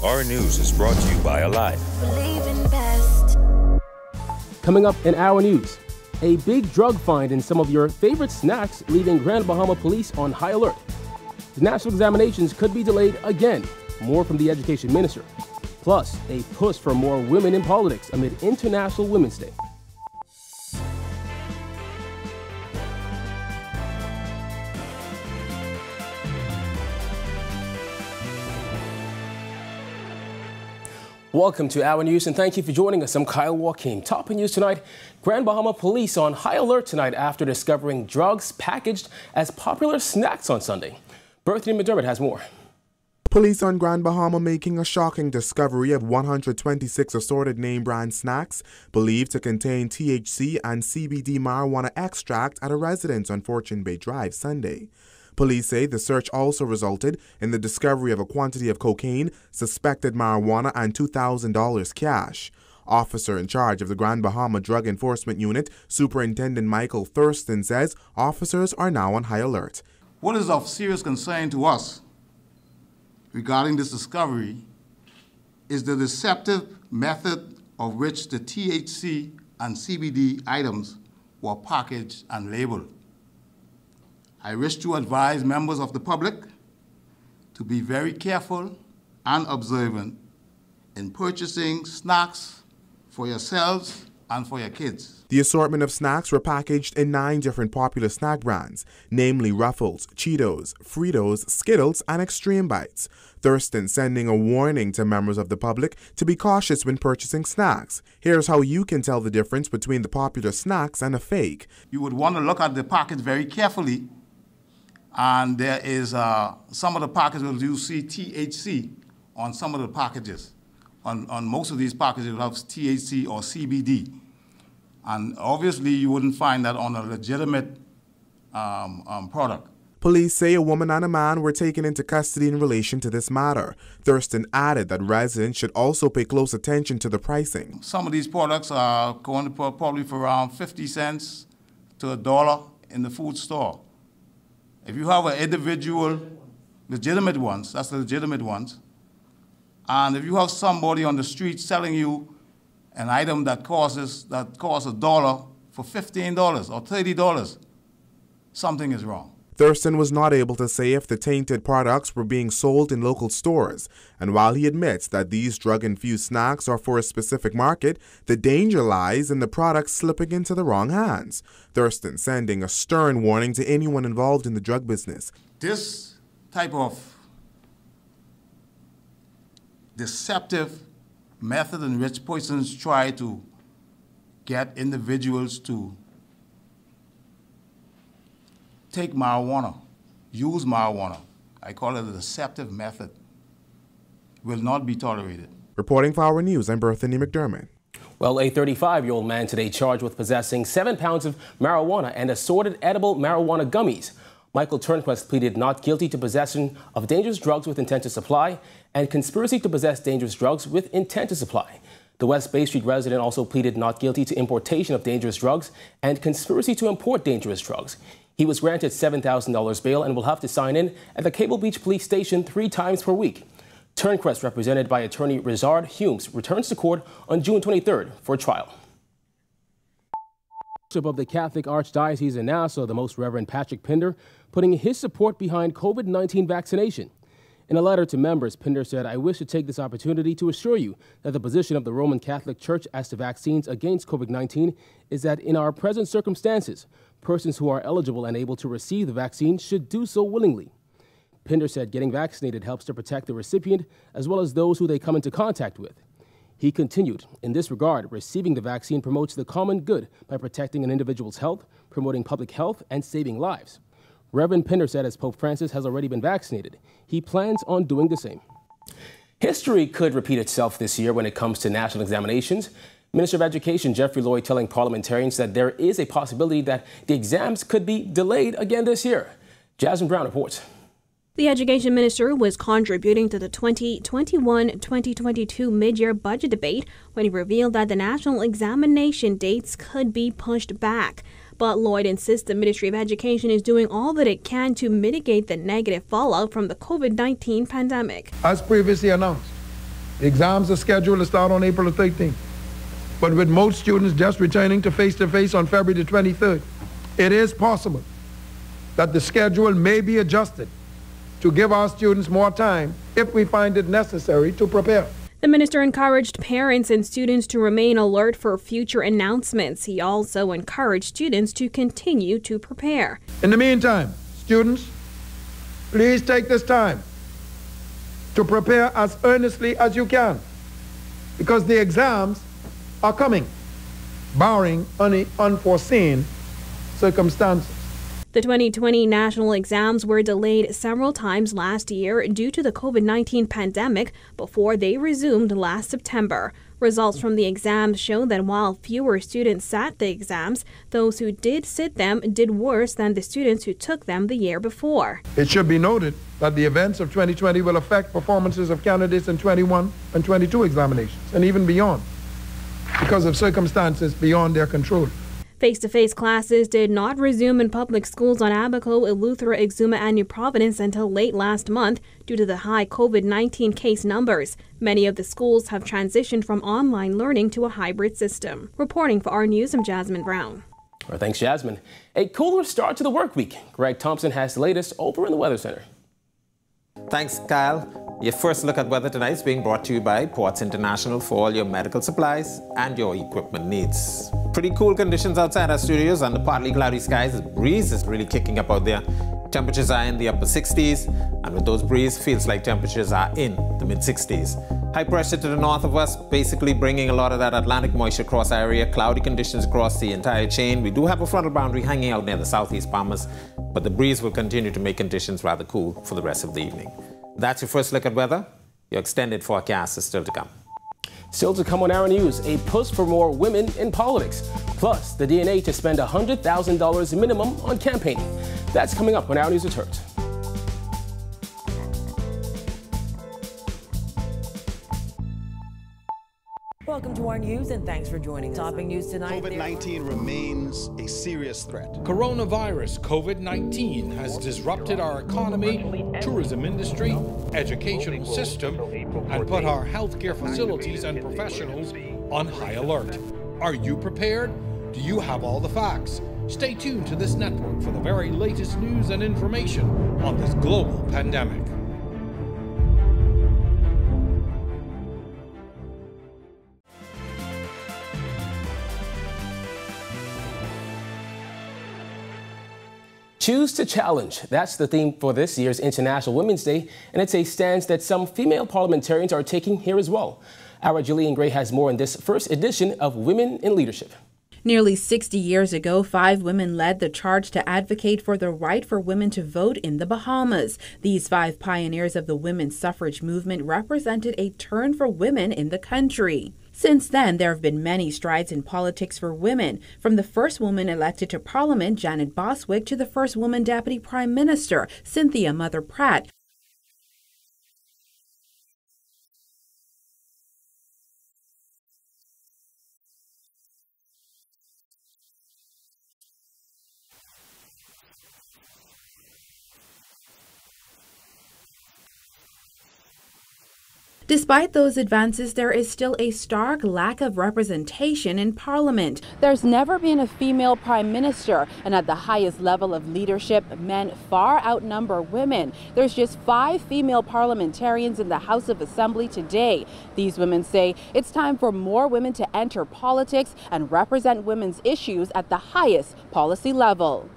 Our news is brought to you by Alive. Believe in best. Coming up in our news, a big drug find in some of your favorite snacks leaving Grand Bahama Police on high alert. The national examinations could be delayed again. More from the Education Minister. Plus, a push for more women in politics amid International Women's Day. Welcome to Our News and thank you for joining us. I'm Kyle Joaquin. Top news tonight, Grand Bahama Police on high alert tonight after discovering drugs packaged as popular snacks on Sunday. Berthany McDermott has more. Police on Grand Bahama making a shocking discovery of 126 assorted name brand snacks believed to contain THC and CBD marijuana extract at a residence on Fortune Bay Drive Sunday. Police say the search also resulted in the discovery of a quantity of cocaine, suspected marijuana, and $2,000 cash. Officer in charge of the Grand Bahama Drug Enforcement Unit, Superintendent Michael Thurston, says officers are now on high alert. What is of serious concern to us regarding this discovery is the deceptive method of which the THC and CBD items were packaged and labeled. I wish to advise members of the public to be very careful and observant in purchasing snacks for yourselves and for your kids. The assortment of snacks were packaged in 9 different popular snack brands, namely Ruffles, Cheetos, Fritos, Skittles, and Extreme Bites. Thurston sending a warning to members of the public to be cautious when purchasing snacks. Here's how you can tell the difference between the popular snacks and a fake. You would want to look at the package very carefully, and there is some of the packages you see THC on some of the packages. On most of these packages you have THC or CBD. And obviously you wouldn't find that on a legitimate product. Police say a woman and a man were taken into custody in relation to this matter. Thurston added that residents should also pay close attention to the pricing. Some of these products are going to probably for around 50 cents to $1 in the food store. If you have an individual, legitimate ones, that's the legitimate ones, and if you have somebody on the street selling you an item that costs $1 for $15 or $30, something is wrong. Thurston was not able to say if the tainted products were being sold in local stores, and while he admits that these drug-infused snacks are for a specific market, the danger lies in the products slipping into the wrong hands. Thurston sending a stern warning to anyone involved in the drug business. This type of deceptive method in which persons try to get individuals to take marijuana, use marijuana, I call it a deceptive method, will not be tolerated. Reporting for Our News, I'm Berthany McDermott. Well, a 35-year-old man today charged with possessing 7 pounds of marijuana and assorted edible marijuana gummies. Michael Turnquest pleaded not guilty to possession of dangerous drugs with intent to supply and conspiracy to possess dangerous drugs with intent to supply. The West Bay Street resident also pleaded not guilty to importation of dangerous drugs and conspiracy to import dangerous drugs. He was granted $7,000 bail and will have to sign in at the Cable Beach Police Station 3 times per week. Turnquest, represented by attorney Rizard Humes, returns to court on June 23rd for trial. Bishop of the Catholic Archdiocese in Nassau, the Most Reverend Patrick Pinder, putting his support behind COVID-19 vaccination. In a letter to members, Pinder said, "I wish to take this opportunity to assure you that the position of the Roman Catholic Church as to vaccines against COVID-19 is that in our present circumstances, persons who are eligible and able to receive the vaccine should do so willingly." Pinder said getting vaccinated helps to protect the recipient as well as those who they come into contact with. He continued, "In this regard, receiving the vaccine promotes the common good by protecting an individual's health, promoting public health, and saving lives." Reverend Pinder said as Pope Francis has already been vaccinated, he plans on doing the same. History could repeat itself this year when it comes to national examinations. Minister of Education Jeffrey Lloyd telling parliamentarians that there is a possibility that the exams could be delayed again this year. Jasmine Brown reports. The Education Minister was contributing to the 2021-2022 mid-year budget debate when he revealed that the national examination dates could be pushed back. But Lloyd insists the Ministry of Education is doing all that it can to mitigate the negative fallout from the COVID-19 pandemic. As previously announced, The exams are scheduled to start on April the 13th. But with most students just returning to face-to-face on February the 23rd, it is possible that the schedule may be adjusted to give our students more time if we find it necessary to prepare. The minister encouraged parents and students to remain alert for future announcements. He also encouraged students to continue to prepare. In the meantime, students, please take this time to prepare as earnestly as you can, because the exams are coming, barring any unforeseen circumstances. The 2020 national exams were delayed several times last year due to the COVID-19 pandemic before they resumed last September. Results from the exams show that while fewer students sat the exams, those who did sit them did worse than the students who took them the year before. It should be noted that the events of 2020 will affect performances of candidates in 21 and 22 examinations, and even beyond, because of circumstances beyond their control. Face-to-face classes did not resume in public schools on Abaco, Eleuthera, Exuma, and New Providence until late last month due to the high COVID-19 case numbers. Many of the schools have transitioned from online learning to a hybrid system. Reporting for our News, I'm Jasmine Brown. Well, thanks, Jasmine. A cooler start to the work week. Greg Thompson has the latest over in the Weather Center. Thanks, Kyle. Your first look at weather tonight is being brought to you by Ports International for all your medical supplies and your equipment needs. Pretty cool conditions outside our studios under partly cloudy skies. The breeze is really kicking up out there. Temperatures are in the upper 60s, and with those breeze, feels like temperatures are in the mid 60s. High pressure to the north of us, basically bringing a lot of that Atlantic moisture across our area. Cloudy conditions across the entire chain. We do have a frontal boundary hanging out near the southeast Bahamas, but the breeze will continue to make conditions rather cool for the rest of the evening. That's your first look at weather. Your extended forecast is still to come. Still to come on our news, a push for more women in politics. Plus, the DNA to spend $100,000 minimum on campaigning. That's coming up when our news returns. Welcome to our news and thanks for joining us. Topping news tonight. COVID-19 remains a serious threat. Coronavirus COVID-19 has disrupted our economy, tourism industry, educational system, and put our healthcare facilities and professionals on high alert. Are you prepared? Do you have all the facts? Stay tuned to this network for the very latest news and information on this global pandemic. Choose to challenge. That's the theme for this year's International Women's Day, and it's a stance that some female parliamentarians are taking here as well. Our Jillian Gray has more in this first edition of Women in Leadership. Nearly 60 years ago, 5 women led the charge to advocate for the right for women to vote in the Bahamas. These 5 pioneers of the women's suffrage movement represented a turn for women in the country. Since then, there have been many strides in politics for women, from the first woman elected to Parliament, Janet Boswick, to the first woman Deputy Prime Minister, Cynthia Mother Pratt. Despite those advances, there is still a stark lack of representation in Parliament. There's never been a female prime minister, and at the highest level of leadership, men far outnumber women. There's just 5 female parliamentarians in the House of Assembly today. These women say it's time for more women to enter politics and represent women's issues at the highest policy level.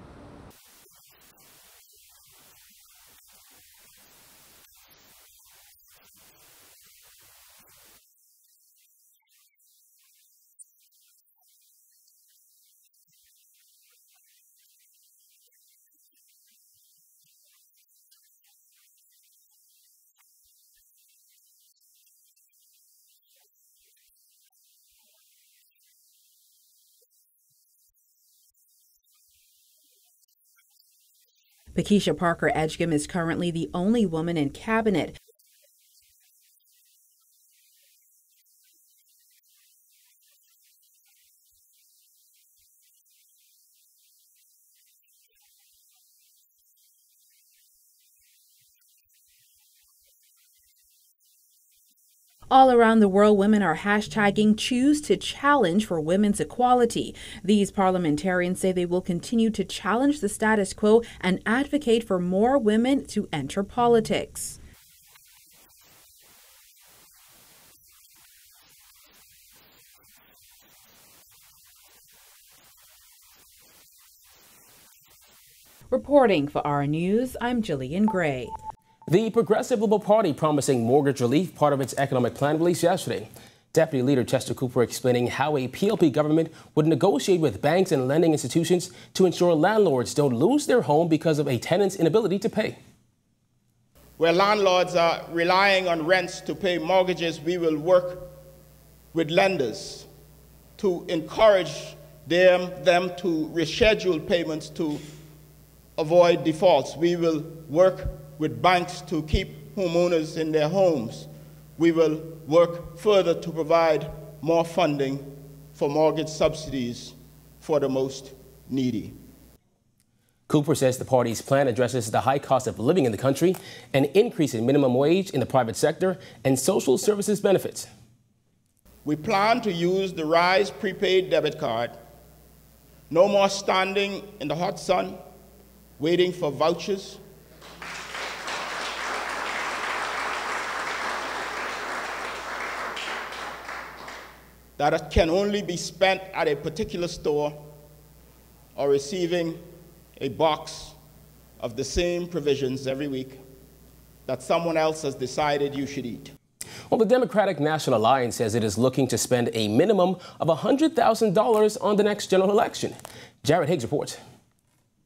Pakeisha Parker Edgecombe is currently the only woman in cabinet. All around the world, women are hashtagging Choose to Challenge for women's equality. These parliamentarians say they will continue to challenge the status quo and advocate for more women to enter politics. Reporting for our news, I'm Jillian Gray. The Progressive Liberal Party promising mortgage relief, part of its economic plan released yesterday. Deputy Leader Chester Cooper explaining how a PLP government would negotiate with banks and lending institutions to ensure landlords don't lose their home because of a tenant's inability to pay. Where landlords are relying on rents to pay mortgages, we will work with lenders to encourage them to reschedule payments to avoid defaults. We will work with banks to keep homeowners in their homes. We will work further to provide more funding for mortgage subsidies for the most needy. Cooper says the party's plan addresses the high cost of living in the country, an increase in minimum wage in the private sector, and social services benefits. We plan to use the RISE prepaid debit card. No more standing in the hot sun waiting for vouchers. That can only be spent at a particular store or receiving a box of the same provisions every week that someone else has decided you should eat. Well, the Democratic National Alliance says it is looking to spend a minimum of $100,000 on the next general election. Jared Higgs reports.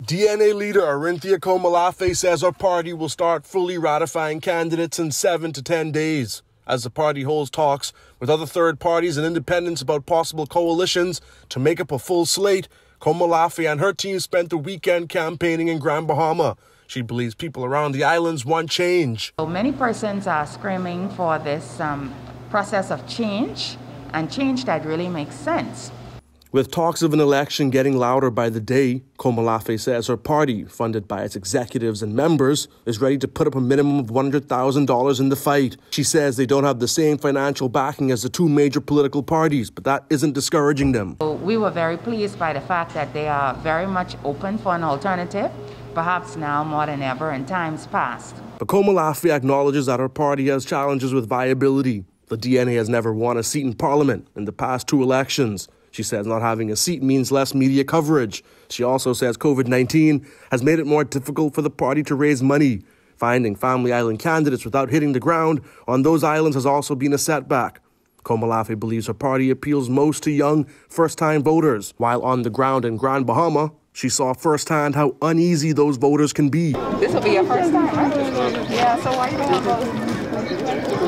DNA leader Arinthia Komolafe says her party will start fully ratifying candidates in 7 to 10 days. As the party holds talks with other third parties and independents about possible coalitions to make up a full slate, Komolafe and her team spent the weekend campaigning in Grand Bahama. She believes people around the islands want change. So many persons are screaming for this process of change, and change that really makes sense. With talks of an election getting louder by the day, Komolafe says her party, funded by its executives and members, is ready to put up a minimum of $100,000 in the fight. She says they don't have the same financial backing as the two major political parties, but that isn't discouraging them. We were very pleased by the fact that they are very much open for an alternative, perhaps now more than ever in times past. But Komolafe acknowledges that her party has challenges with viability. The DNA has never won a seat in Parliament in the past two elections. She says not having a seat means less media coverage. She also says COVID-19 has made it more difficult for the party to raise money. Finding Family Island candidates without hitting the ground on those islands has also been a setback. Komolafe believes her party appeals most to young, first-time voters. While on the ground in Grand Bahama, she saw firsthand how uneasy those voters can be. This will be your first time, right? Yeah, so why you don't vote?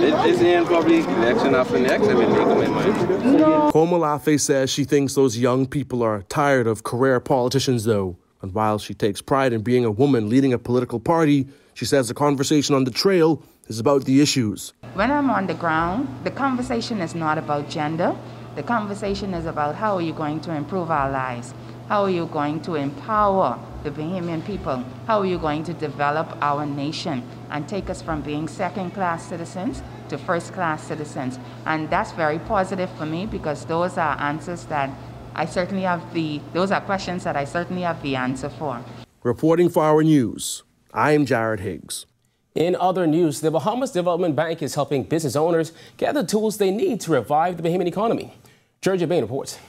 It's in probably election after next. I've been making my mind. No. Komolafe says she thinks those young people are tired of career politicians, though. And while she takes pride in being a woman leading a political party, she says the conversation on the trail is about the issues. When I'm on the ground, the conversation is not about gender. The conversation is about how are you going to improve our lives? How are you going to empower the Bahamian people? How are you going to develop our nation and take us from being second-class citizens to first-class citizens? And that's very positive for me because those are answers that I certainly have those are questions that I certainly have the answer for. Reporting for our news, I'm Jared Higgs. In other news, the Bahamas Development Bank is helping business owners get the tools they need to revive the Bahamian economy. Georgia Bain reports.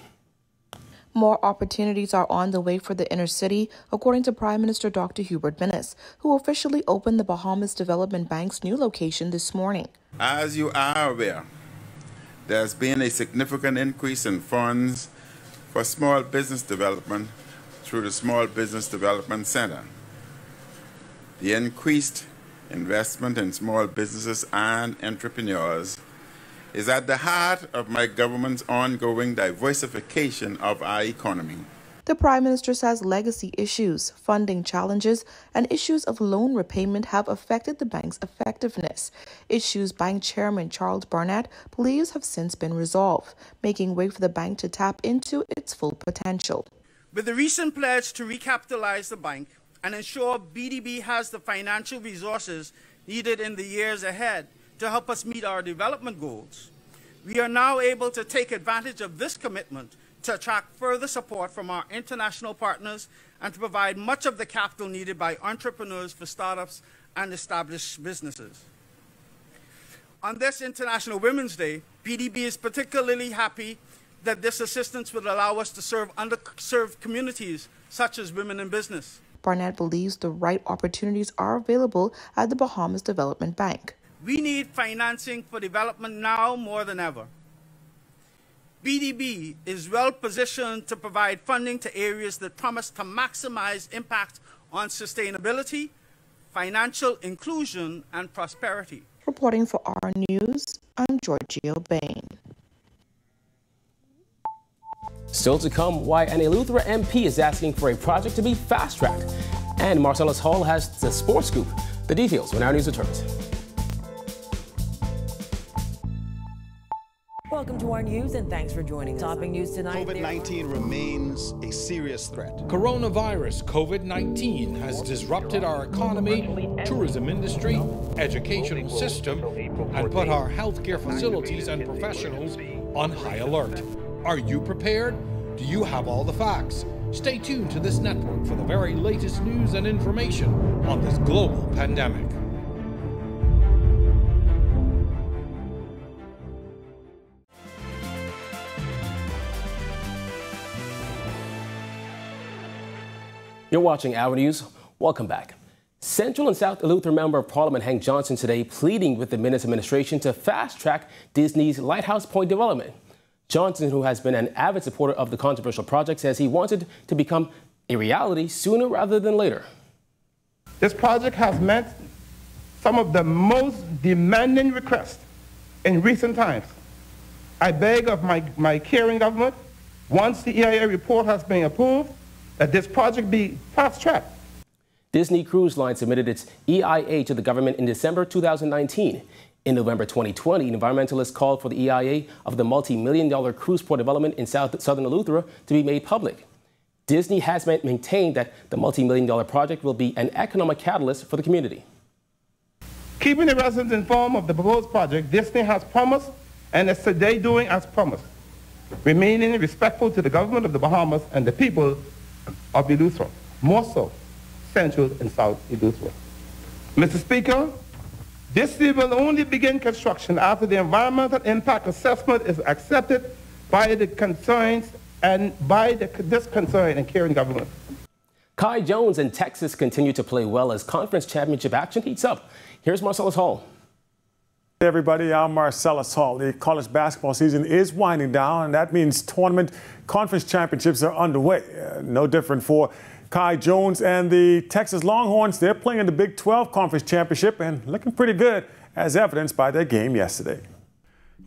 More opportunities are on the way for the inner city, according to Prime Minister Dr. Hubert Minnis, who officially opened the Bahamas Development Bank's new location this morning. As you are aware, there's been a significant increase in funds for small business development through the Small Business Development Center. The increased investment in small businesses and entrepreneurs is at the heart of my government's ongoing diversification of our economy. The Prime Minister says legacy issues, funding challenges, and issues of loan repayment have affected the bank's effectiveness. Issues Bank Chairman Charles Barnett believes have since been resolved, making way for the bank to tap into its full potential. With the recent pledge to recapitalize the bank and ensure BDB has the financial resources needed in the years ahead to help us meet our development goals, we are now able to take advantage of this commitment to attract further support from our international partners and to provide much of the capital needed by entrepreneurs for startups and established businesses. On this International Women's Day, PDB is particularly happy that this assistance will allow us to serve underserved communities such as women in business. Barnett believes the right opportunities are available at the Bahamas Development Bank. We need financing for development now more than ever. BDB is well positioned to provide funding to areas that promise to maximize impact on sustainability, financial inclusion, and prosperity. Reporting for our News, I'm Giorgio Bain. Still to come, why an Eleuthera MP is asking for a project to be fast-tracked. And Marcellus Hall has the sports scoop. The details when our news returns. Welcome to our news and thanks for joining us. Topping news tonight. COVID-19 remains a serious threat. Coronavirus COVID-19 has disrupted our economy, tourism industry, educational system, and put our healthcare facilities and professionals on high alert. Are you prepared? Do you have all the facts? Stay tuned to this network for the very latest news and information on this global pandemic. You're watching Our News. Welcome back. Central and South Eleuthera Member of Parliament Hank Johnson today pleading with the Minnis administration to fast-track Disney's Lighthouse Point development. Johnson, who has been an avid supporter of the controversial project, says he wanted to become a reality sooner rather than later. This project has met some of the most demanding requests in recent times. I beg of my caring government, once the EIA report has been approved, that this project be fast-tracked. Disney Cruise Line submitted its EIA to the government in December 2019. In November 2020, environmentalists called for the EIA of the multi-million-dollar cruise port development in southern Eleuthera to be made public. Disney has maintained that the multi-million-dollar project will be an economic catalyst for the community. Keeping the residents informed of the proposed project, Disney has promised and is today doing as promised, remaining respectful to the government of the Bahamas and the people of Eleuthera, more so Central and South Eleuthera. Mr. Speaker, Disney will only begin construction after the environmental impact assessment is accepted by the concerns and by this concerned and caring government. Kai Jones and Texas continue to play well as conference championship action heats up. Here's Marcellus Hall. Hey everybody, I'm Marcellus Hall. The college basketball season is winding down, and that means tournament conference championships are underway. No different for Kai Jones and the Texas Longhorns. They're playing in the Big 12 Conference Championship and looking pretty good, as evidenced by their game yesterday.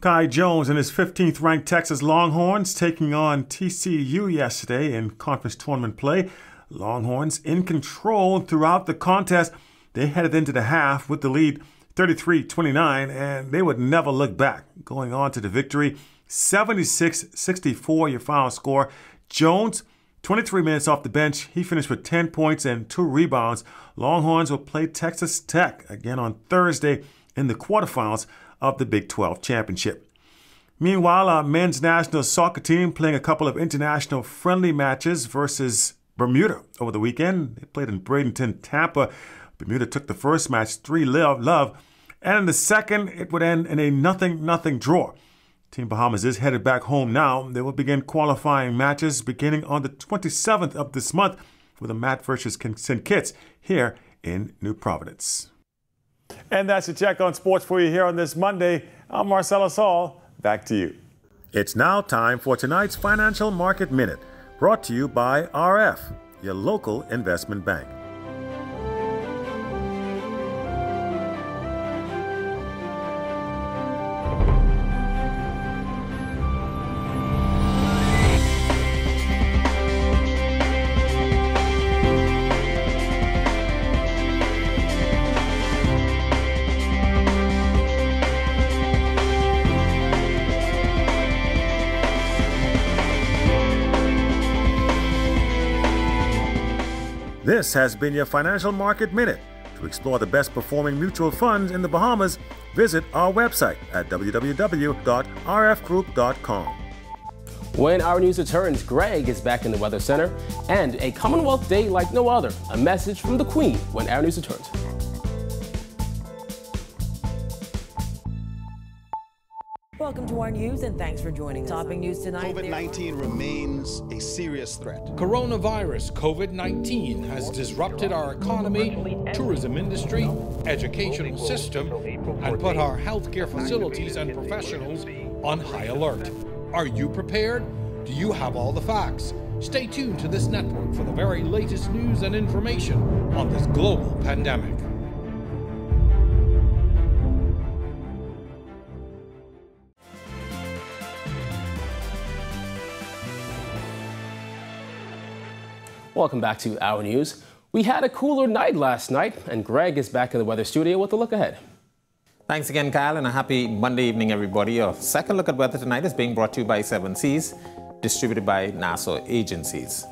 Kai Jones and his 15th ranked Texas Longhorns taking on TCU yesterday in conference tournament play. Longhorns in control throughout the contest. They headed into the half with the lead 33-29, and they would never look back. Going on to the victory, 76-64 your final score. Jones, 23 minutes off the bench. He finished with 10 points and 2 rebounds. Longhorns will play Texas Tech again on Thursday in the quarterfinals of the Big 12 Championship. Meanwhile, our men's national soccer team playing a couple of international friendly matches versus Bermuda over the weekend. They played in Bradenton, Tampa. Bermuda took the first match 3-0, and in the second, it would end in a 0-0 draw. Team Bahamas is headed back home now. They will begin qualifying matches beginning on the 27th of this month with a match versus St. Kitts here in New Providence. And that's a check on sports for you here on this Monday. I'm Marcellus Hall. Back to you. It's now time for tonight's Financial Market Minute, brought to you by RF, your local investment bank. This has been your Financial Market Minute, To explore the best performing mutual funds in the Bahamas, visit our website at www.rfgroup.com. When our news returns, Greg is back in the Weather Center and a Commonwealth Day like no other. A message from the Queen when our news returns. Welcome to our news and thanks for joining us. Topping news tonight. COVID-19 remains a serious threat. Coronavirus COVID-19 has disrupted our economy, tourism industry, educational system, and put our healthcare facilities and professionals on high alert. Are you prepared? Do you have all the facts? Stay tuned to this network for the very latest news and information on this global pandemic. Welcome back to Our News. We had a cooler night last night, and Greg is back in the weather studio with a look ahead. Thanks again, Kyle, and a happy Monday evening, everybody. Your second look at weather tonight is being brought to you by 7 Seas, distributed by Nassau agencies.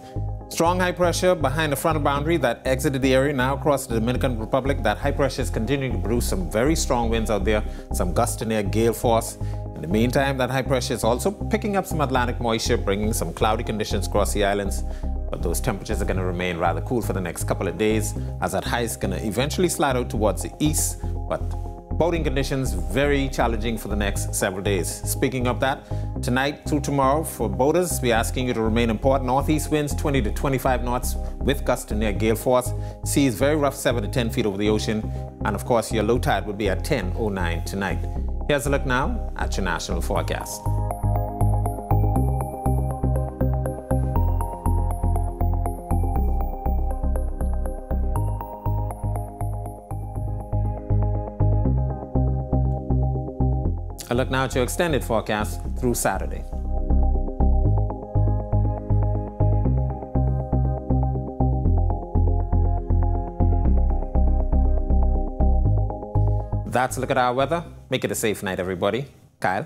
Strong high pressure behind the frontal boundary that exited the area now across the Dominican Republic. That high pressure is continuing to produce some very strong winds out there, some gust to near gale force. In the meantime, that high pressure is also picking up some Atlantic moisture, bringing some cloudy conditions across the islands. But those temperatures are going to remain rather cool for the next couple of days, as that high is going to eventually slide out towards the east. But boating conditions very challenging for the next several days. Speaking of that, tonight through tomorrow for boaters, we're asking you to remain in port. Northeast winds 20 to 25 knots with gusts to near gale force. Sea is very rough, 7 to 10 feet over the ocean. And of course, your low tide will be at 10:09 tonight. Here's a look now at your national forecast. A look now at your extended forecast through Saturday. That's a look at our weather. Make it a safe night, everybody. Kyle?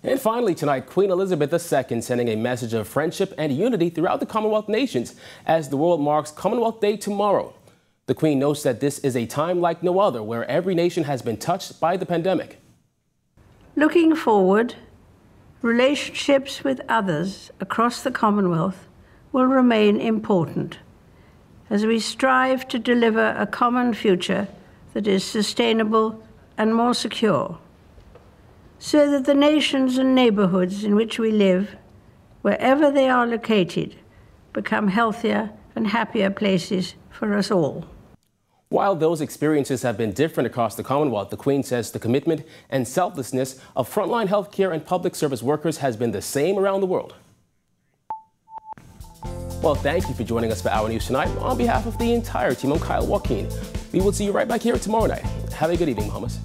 And finally tonight, Queen Elizabeth II sending a message of friendship and unity throughout the Commonwealth nations as the world marks Commonwealth Day tomorrow. The Queen notes that this is a time like no other where every nation has been touched by the pandemic. Looking forward, relationships with others across the Commonwealth will remain important as we strive to deliver a common future that is sustainable and more secure, so that the nations and neighborhoods in which we live, wherever they are located, become healthier and happier places for us all. While those experiences have been different across the Commonwealth, the Queen says the commitment and selflessness of frontline healthcare and public service workers has been the same around the world. Well, thank you for joining us for Our News tonight. On behalf of the entire team, I'm Kyle Joaquin. We will see you right back here tomorrow night. Have a good evening, Bahamas.